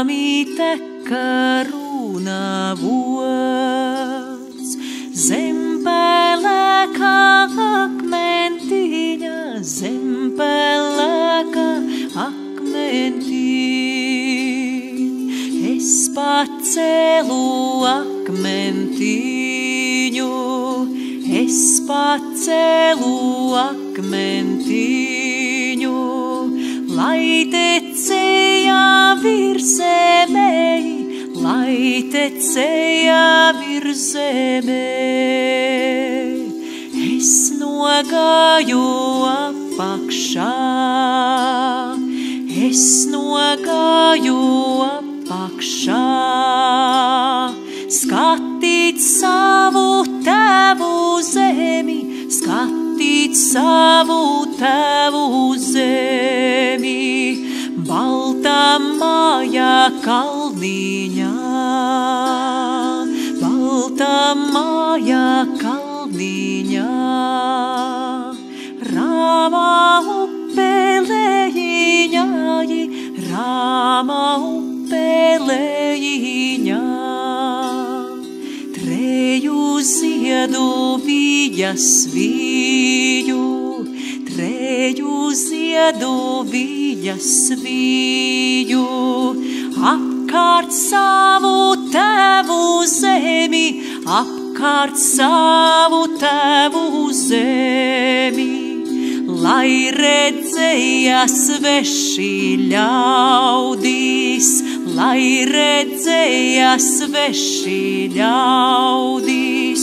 Rāmi teka runā vods, zem pelēkā akmentiņa, zem pelēkā akmentiņa. Es pacēlu akmentiņu, es pacēlu akmentiņu, lai tecēja virs zemei, lai tecēja virs zemei. Es nogāju apakšā, es nogāju apakšā, skatīt savu Tēvu zemi, skatīt savu Tēvu zemi, baltā mājā kalniņā, baltā mājā kalniņā, rāmā upe lejiņai, rāmā upe lejiņā. Treju ziedu vijas viju, treju ziedu vijas viju, apkārt savu Tēvu zemi, apkārt savu Tēvu zemi, lai redzēja sveši ļaudis, lai redzēja sveši ļaudis,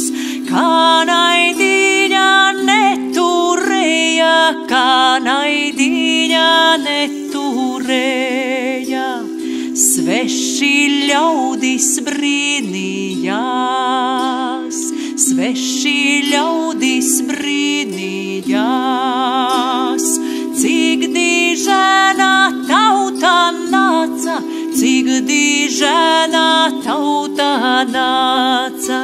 kā naidiņa neturēja, kā naidiņa neturēja, sveši ļaudis brīnījās, sveši ļaudis brīnījās, cik dižena tauta nāca, cik dižena tauta nāca,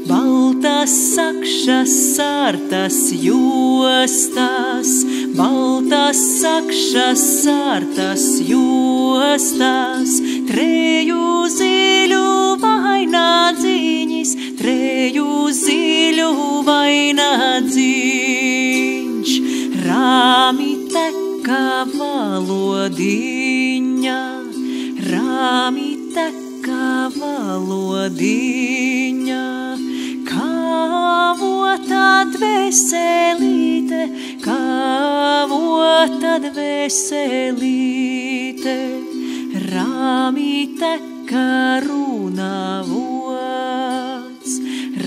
baltas sakšas sartas jostas, baltas sakšas sartas jostas, treju ziļu vainagdziņš, treju ziļu vainagdziņš, rāmi teka valodiņa, rāmi teka valodiņa, kāvota dvēselīte, kāvota dvēselīte, rāmi teka runā vods,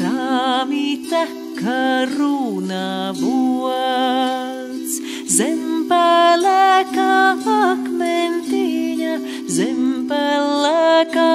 rāmi teka runā vods, zem pelēkā akmentiņa, zem pelēkā